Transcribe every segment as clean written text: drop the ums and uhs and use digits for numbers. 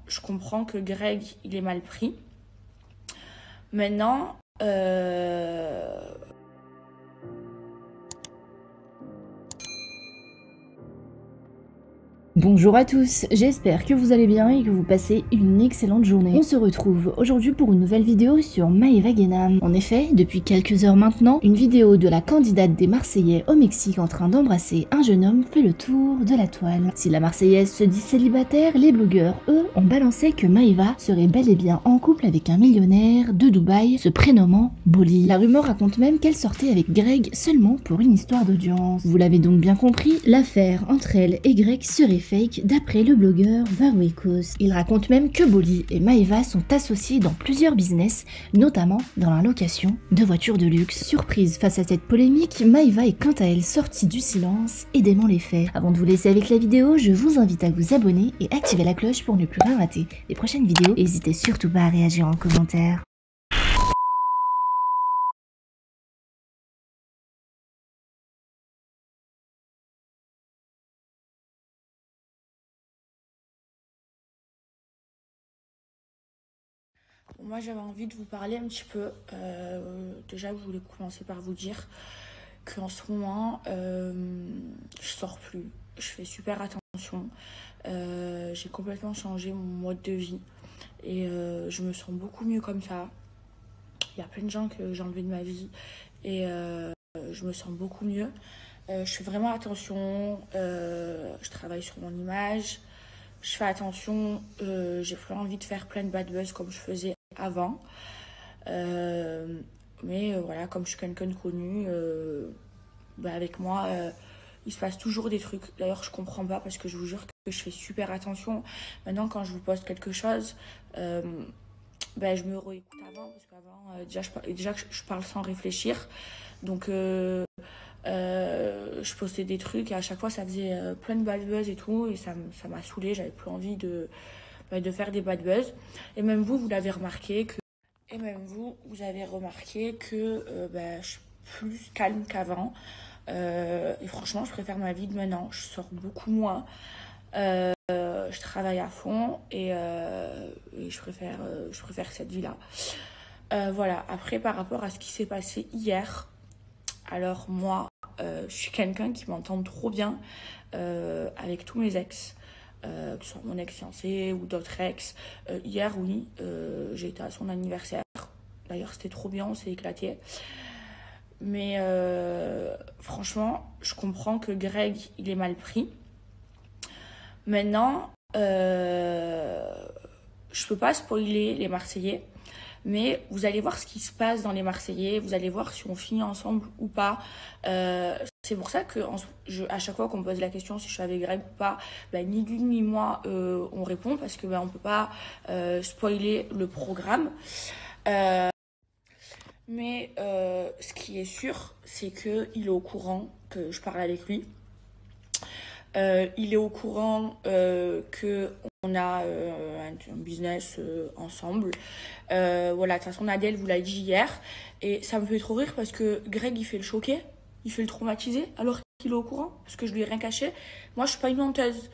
je comprends que Greg, il est mal pris. Maintenant, Bonjour à tous, j'espère que vous allez bien et que vous passez une excellente journée. On se retrouve aujourd'hui pour une nouvelle vidéo sur Maeva Guénam. En effet, depuis quelques heures maintenant, une vidéo de la candidate des Marseillais au Mexique en train d'embrasser un jeune homme fait le tour de la toile. Si la Marseillaise se dit célibataire, les blogueurs, eux, ont balancé que Maeva serait bel et bien en couple avec un millionnaire de Dubaï se prénommant Bolly. La rumeur raconte même qu'elle sortait avec Greg seulement pour une histoire d'audience. Vous l'avez donc bien compris, l'affaire entre elle et Greg serait fake d'après le blogueur Varuecos. Il raconte même que Bolly et Maeva sont associés dans plusieurs business, notamment dans la location de voitures de luxe. Surprise face à cette polémique, Maeva est quant à elle sortie du silence et dément les faits. Avant de vous laisser avec la vidéo, je vous invite à vous abonner et activer la cloche pour ne plus rien rater des prochaines vidéos. N'hésitez surtout pas à réagir en commentaire. moi j'avais envie de vous parler un petit peu. Déjà, je voulais commencer par vous dire qu'en ce moment, je sors plus. Je fais super attention. J'ai complètement changé mon mode de vie et je me sens beaucoup mieux comme ça. Il y a plein de gens que j'ai enlevés de ma vie et je me sens beaucoup mieux. Je fais vraiment attention. Je travaille sur mon image. Je fais attention. J'ai plus envie de faire plein de bad buzz comme je faisais avant. Mais voilà, comme je suis quelqu'un de connu, avec moi, il se passe toujours des trucs. D'ailleurs, je comprends pas parce que je vous jure que je fais super attention. Maintenant, quand je vous poste quelque chose, je me réécoute avant parce qu'avant, déjà que je parle sans réfléchir. Donc, je postais des trucs et à chaque fois, ça faisait plein de bad buzz et tout. Et ça m'a saoulée. J'avais plus envie de faire des bad buzz. Et même vous l'avez remarqué que... Et même vous avez remarqué que je suis plus calme qu'avant. Et franchement, je préfère ma vie de maintenant. Je sors beaucoup moins. Je travaille à fond et je préfère cette vie-là. Voilà. Après, par rapport à ce qui s'est passé hier, alors moi, je suis quelqu'un qui m'entend trop bien avec tous mes ex. Que ce soit mon ex-fiancé ou d'autres ex. Hier, oui, j'ai été à son anniversaire. D'ailleurs, c'était trop bien, on s'est éclaté. Mais franchement, je comprends que Greg, il est mal pris. Maintenant, je peux pas spoiler les Marseillais. Mais vous allez voir ce qui se passe dans les Marseillais. Vous allez voir si on finit ensemble ou pas. C'est pour ça que à chaque fois qu'on me pose la question si je suis avec Greg ou pas, ni lui ni moi on répond parce que on peut pas spoiler le programme. Mais ce qui est sûr, c'est qu'il est au courant que je parle avec lui. Il est au courant qu'on a un business ensemble. Voilà, de toute façon, Adèle vous l'a dit hier. Et ça me fait trop rire parce que Greg, il fait le choquer, il fait le traumatiser, alors qu'il est au courant, parce que je lui ai rien caché. Moi, je suis pas une menteuse.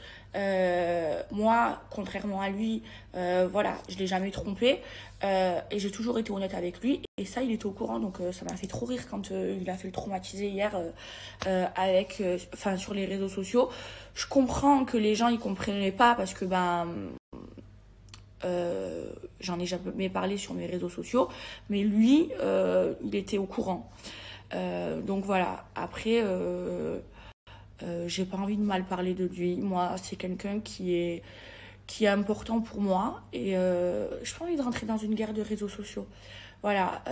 Moi, contrairement à lui, voilà, je l'ai jamais trompé. Et j'ai toujours été honnête avec lui. Et ça, il était au courant. Donc, ça m'a fait trop rire quand il a fait le traumatiser hier sur les réseaux sociaux. Je comprends que les gens, ils comprenaient pas parce que, j'en ai jamais parlé sur mes réseaux sociaux. Mais lui, il était au courant. Donc, voilà. Après... j'ai pas envie de mal parler de lui. Moi, c'est quelqu'un qui est important pour moi et j'ai pas envie de rentrer dans une guerre de réseaux sociaux. Voilà.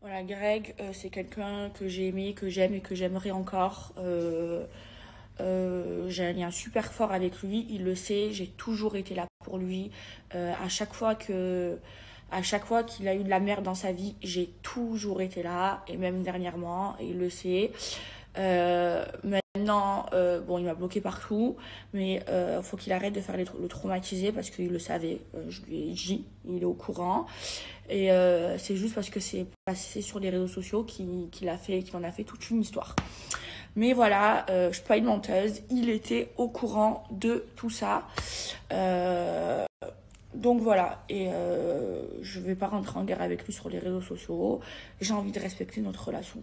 Voilà, Greg, c'est quelqu'un que j'ai aimé, que j'aime et que j'aimerais encore. J'ai un lien super fort avec lui, il le sait. J'ai toujours été là pour lui. À chaque fois qu'il a eu de la merde dans sa vie, j'ai toujours été là, et même dernièrement, il le sait. Maintenant, il m'a bloqué partout, mais faut qu'il arrête de faire le traumatiser parce qu'il le savait. Je lui ai dit, il est au courant. Et c'est juste parce que c'est passé sur les réseaux sociaux qu'il en a fait toute une histoire. Mais voilà, je suis pas une menteuse. Il était au courant de tout ça. Donc voilà, et je vais pas rentrer en guerre avec lui sur les réseaux sociaux. J'ai envie de respecter notre relation.